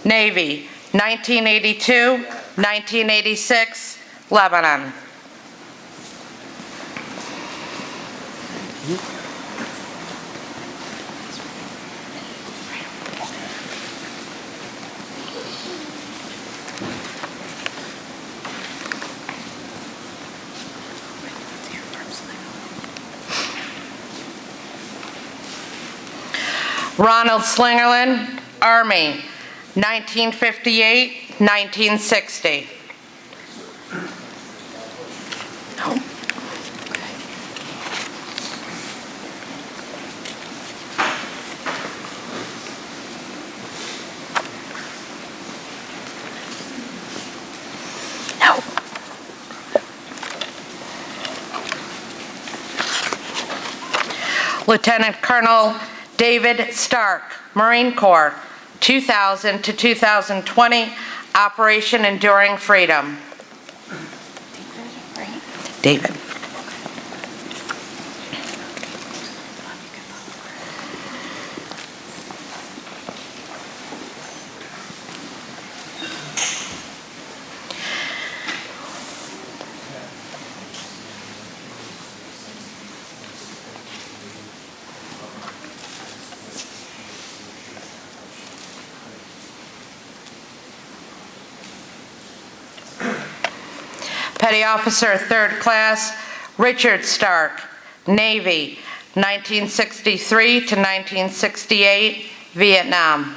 Navy, 1982, 1986, Lebanon. Ronald Slingerland, Army, 1958, 1960. No. Lieutenant Colonel David Stark, Marine Corps, 2000 to 2020, Operation Enduring Freedom. David. Petty Officer, 3rd Class, Richard Stark, Navy, 1963 to 1968, Vietnam.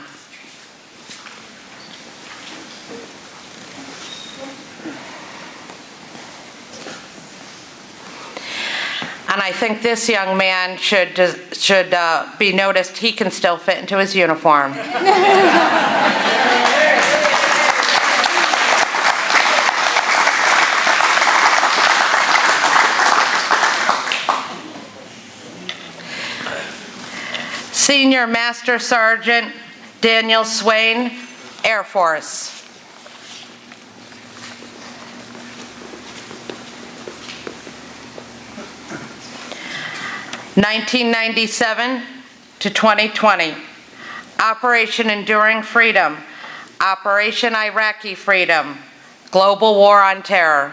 And I think this young man should be noticed. He can still fit into his uniform. Senior Master Sergeant Daniel Swain, Air Force. (1997 to 2020), Operation Enduring Freedom, Operation Iraqi Freedom, Global War on Terror.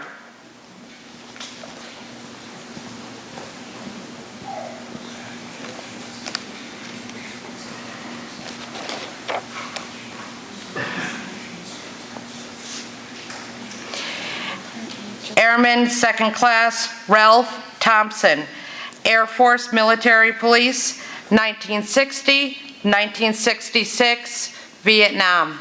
Airman Second Class Ralph Thompson, Air Force Military Police, 1960, 1966, Vietnam.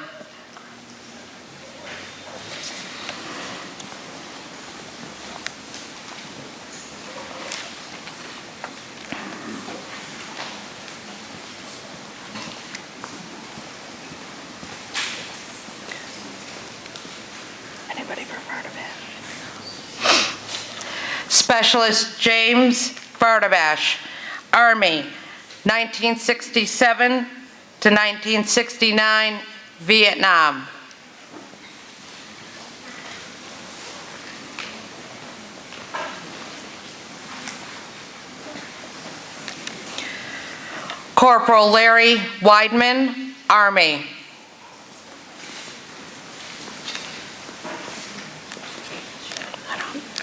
Anybody prefer to bet? Specialist James Bartabash, Army, 1967 to 1969, Vietnam. Corporal Larry Weidman, Army.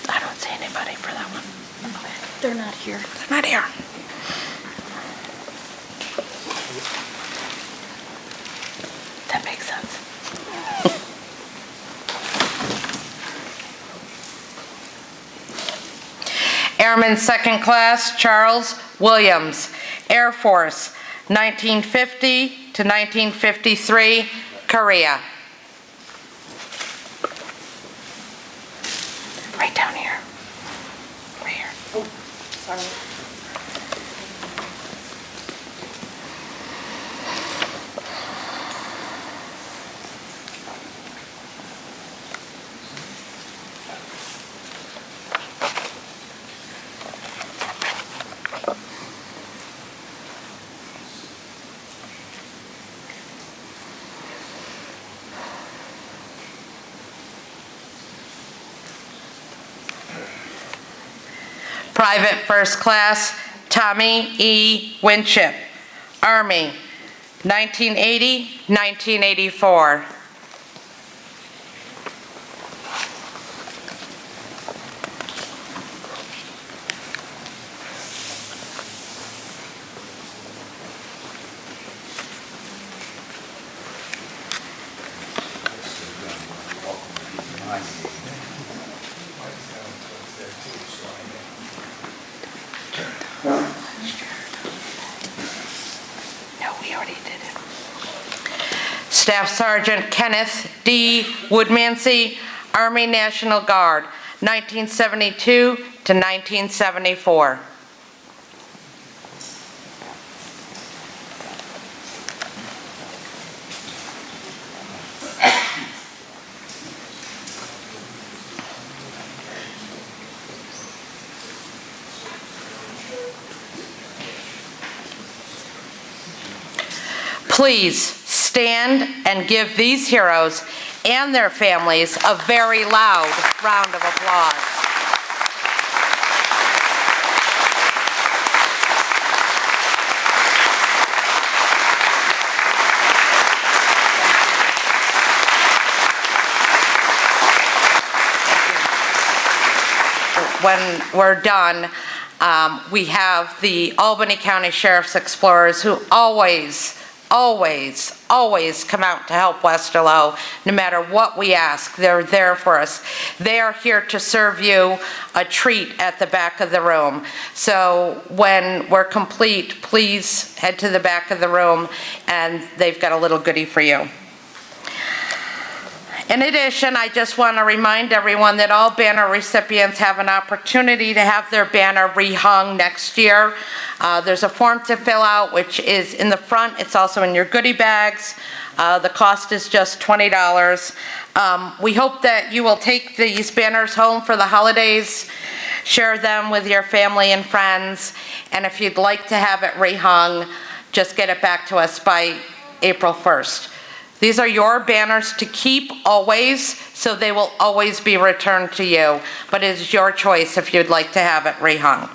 I don't see anybody for that one. They're not here. They're not here. That makes sense. Airman Second Class Charles Williams, Air Force, 1950 to 1953, Korea. Right down here. Right here. Oh, sorry. Private First Class Tommy E. Winship, Army, 1980, 1984. No, we already did it. Staff Sergeant Kenneth D. Woodmansey, Army National Guard, 1972 to 1974. Please stand and give these heroes and their families a very loud round of applause. When we're done, we have the Albany County Sheriff's Explorers who always come out to help Westerlo, no matter what we ask. They're there for us. They are here to serve you a treat at the back of the room. So when we're complete, please head to the back of the room and they've got a little goodie for you. In addition, I just want to remind everyone that all banner recipients have an opportunity to have their banner rehung next year. There's a form to fill out, which is in the front. It's also in your goodie bags. The cost is just $20. We hope that you will take these banners home for the holidays, share them with your family and friends, and if you'd like to have it rehung, just get it back to us by April 1st. These are your banners to keep always, so they will always be returned to you, but it is your choice if you'd like to have it rehung.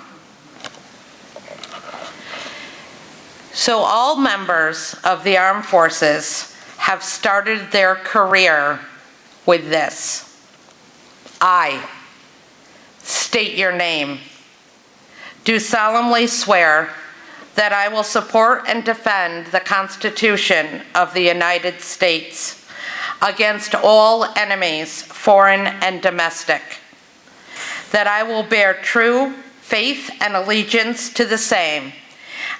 So all members of the armed forces have started their career with this. I state your name. Do solemnly swear that I will support and defend the Constitution of the United States against all enemies, foreign and domestic. That I will bear true faith and allegiance to the same,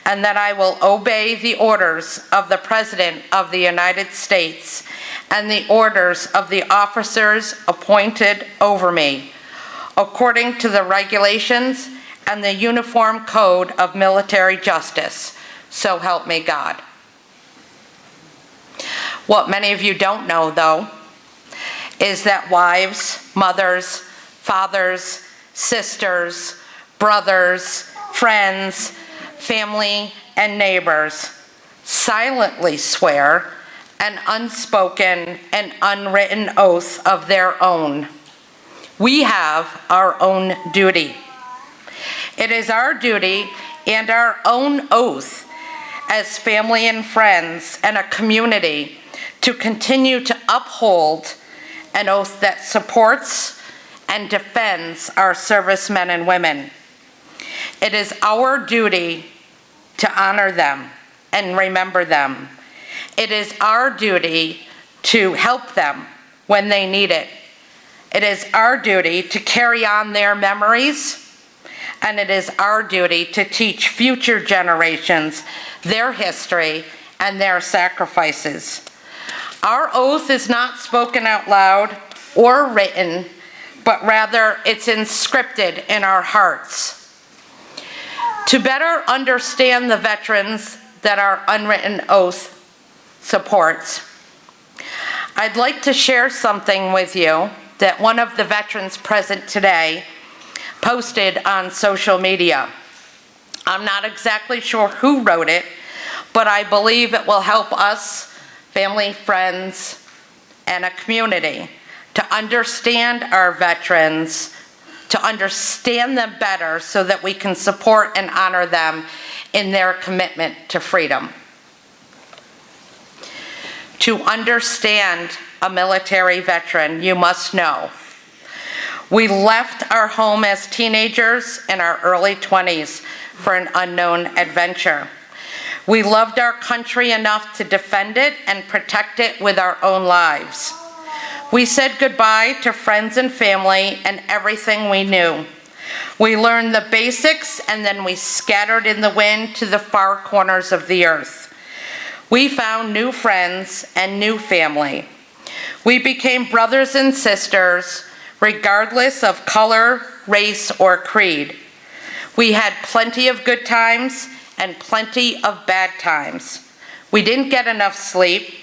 and that I will obey the orders of the President of the United States and the orders of the officers appointed over me, according to the regulations and the Uniform Code of Military Justice. So help me God. What many of you don't know, though, is that wives, mothers, fathers, sisters, brothers, friends, family, and neighbors silently swear an unspoken and unwritten oath of their own. We have our own duty. It is our duty and our own oath as family and friends and a community to continue to uphold an oath that supports and defends our servicemen and women. It is our duty to honor them and remember them. It is our duty to help them when they need it. It is our duty to carry on their memories, and it is our duty to teach future generations their history and their sacrifices. Our oath is not spoken out loud or written, but rather it's inscripted in our hearts. To better understand the veterans that our unwritten oath supports, I'd like to share something with you that one of the veterans present today posted on social media. I'm not exactly sure who wrote it, but I believe it will help us, family, friends, and a community to understand our veterans, to understand them better so that we can support and honor them in their commitment to freedom. To understand a military veteran, you must know we left our home as teenagers in our early 20s for an unknown adventure. We loved our country enough to defend it and protect it with our own lives. We said goodbye to friends and family and everything we knew. We learned the basics and then we scattered in the wind to the far corners of the earth. We found new friends and new family. We became brothers and sisters regardless of color, race, or creed. We had plenty of good times and plenty of bad times. We didn't get enough sleep.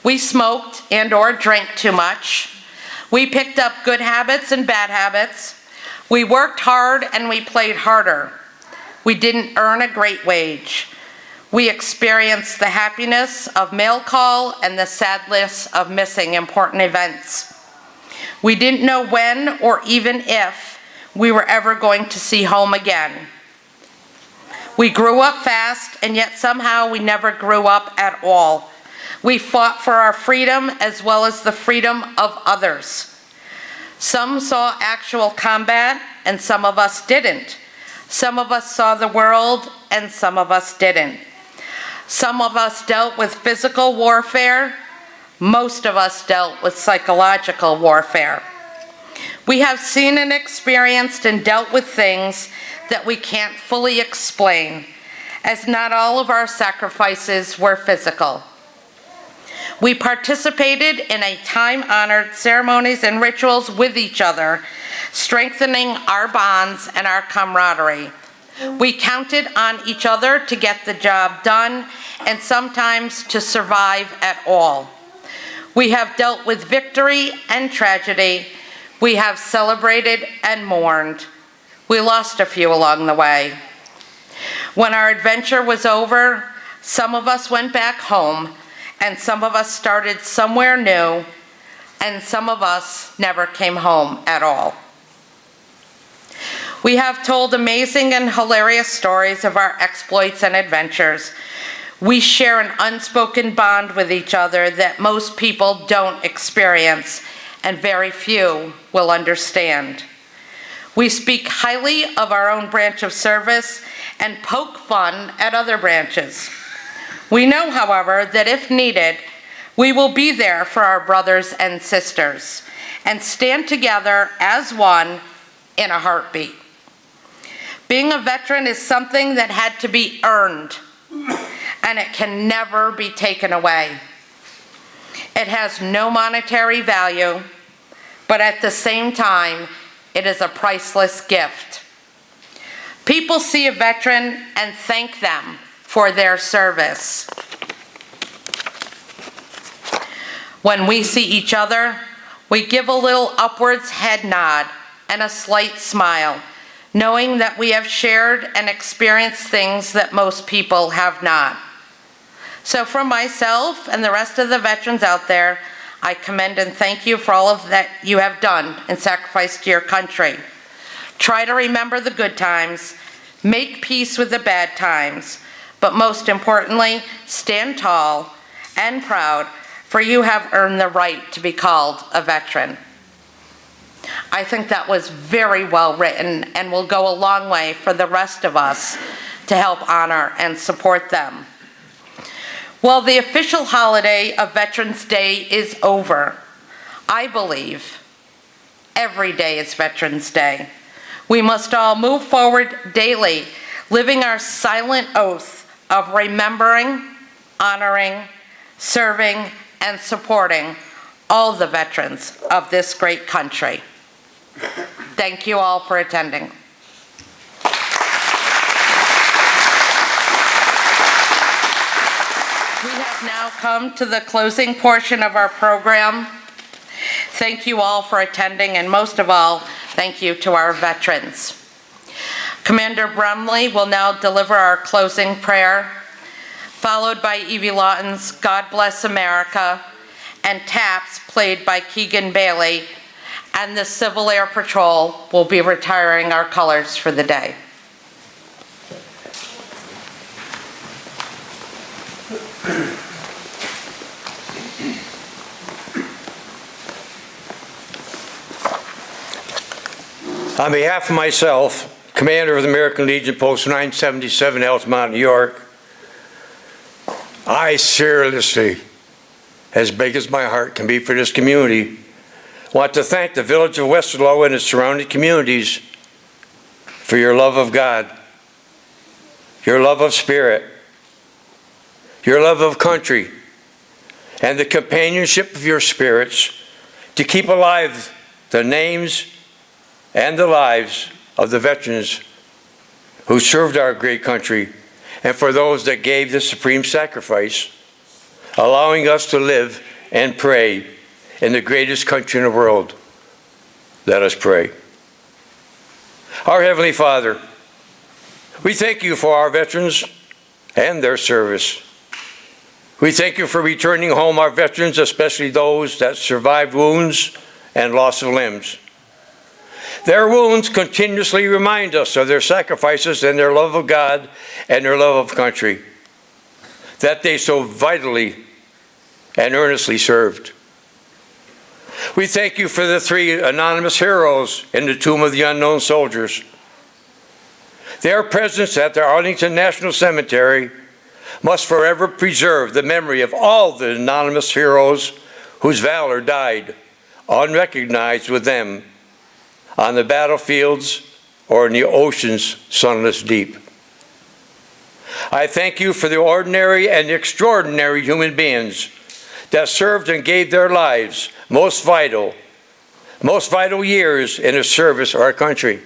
We smoked and or drank too much. We picked up good habits and bad habits. We worked hard and we played harder. We didn't earn a great wage. We experienced the happiness of mail call and the sadness of missing important events. We didn't know when or even if we were ever going to see home again. We grew up fast, and yet somehow we never grew up at all. We fought for our freedom as well as the freedom of others. Some saw actual combat, and some of us didn't. Some of us saw the world, and some of us didn't. Some of us dealt with physical warfare. Most of us dealt with psychological warfare. We have seen and experienced and dealt with things that we can't fully explain, as not all of our sacrifices were physical. We participated in a time-honored ceremonies and rituals with each other, strengthening our bonds and our camaraderie. We counted on each other to get the job done and sometimes to survive at all. We have dealt with victory and tragedy. We have celebrated and mourned. We lost a few along the way. When our adventure was over, some of us went back home, and some of us started somewhere new, and some of us never came home at all. We have told amazing and hilarious stories of our exploits and adventures. We share an unspoken bond with each other that most people don't experience and very few will understand. We speak highly of our own branch of service and poke fun at other branches. We know, however, that if needed, we will be there for our brothers and sisters and stand together as one in a heartbeat. Being a veteran is something that had to be earned, and it can never be taken away. It has no monetary value, but at the same time, it is a priceless gift. People see a veteran and thank them for their service. When we see each other, we give a little upwards head nod and a slight smile, knowing that we have shared and experienced things that most people have not. So from myself and the rest of the veterans out there, I commend and thank you for all of that you have done and sacrificed to your country. Try to remember the good times, make peace with the bad times, but most importantly, stand tall and proud, for you have earned the right to be called a veteran. I think that was very well written and will go a long way for the rest of us to help honor and support them. While the official holiday of Veterans Day is over, I believe every day is Veterans Day. We must all move forward daily, living our silent oath of remembering, honoring, serving, and supporting all the veterans of this great country. Thank you all for attending. We have now come to the closing portion of our program. Thank you all for attending, and most of all, thank you to our veterans. Commander Brumley will now deliver our closing prayer, followed by Evie Lawton's God Bless America, and taps played by Keegan Bailey, and the Civil Air Patrol will be retiring our colors for the day. On behalf of myself, Commander of the American Legion, Post 977, Altamont, New York, I seriously, as big as my heart can be for this community, want to thank the village of Westerlo and its surrounding communities for your love of God, your love of spirit, your love of country, and the companionship of your spirits to keep alive the names and the lives of the veterans who served our great country, and for those that gave the supreme sacrifice, allowing us to live and pray in the greatest country in the world. Let us pray. Our Heavenly Father, we thank you for our veterans and their service. We thank you for returning home our veterans, especially those that survived wounds and loss of limbs. Their wounds continuously remind us of their sacrifices and their love of God and their love of country that they so vitally and earnestly served. We thank you for the 3 anonymous heroes in the Tomb of the Unknown Soldiers. Their presence at the Arlington National Cemetery must forever preserve the memory of all the anonymous heroes whose valor died unrecognized with them on the battlefields or in the ocean's sunless deep. I thank you for the ordinary and extraordinary human beings that served and gave their lives most vital years in the service of our country.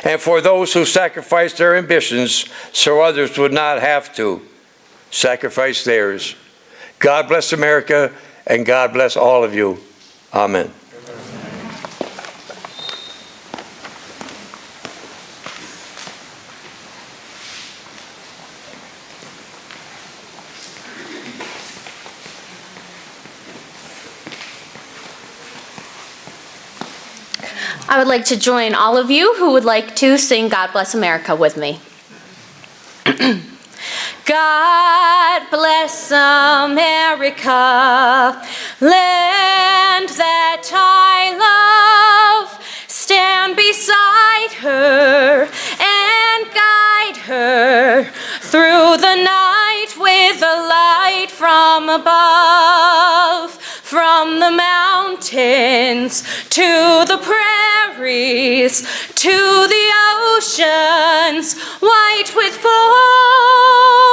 And for those who sacrificed their ambitions so others would not have to sacrifice theirs. God bless America, and God bless all of you. Amen. I would like to join all of you who would like to sing God Bless America with me. God bless America, land that I love. Stand beside her and guide her through the night with a light from above. From the mountains to the prairies to the oceans white with foam.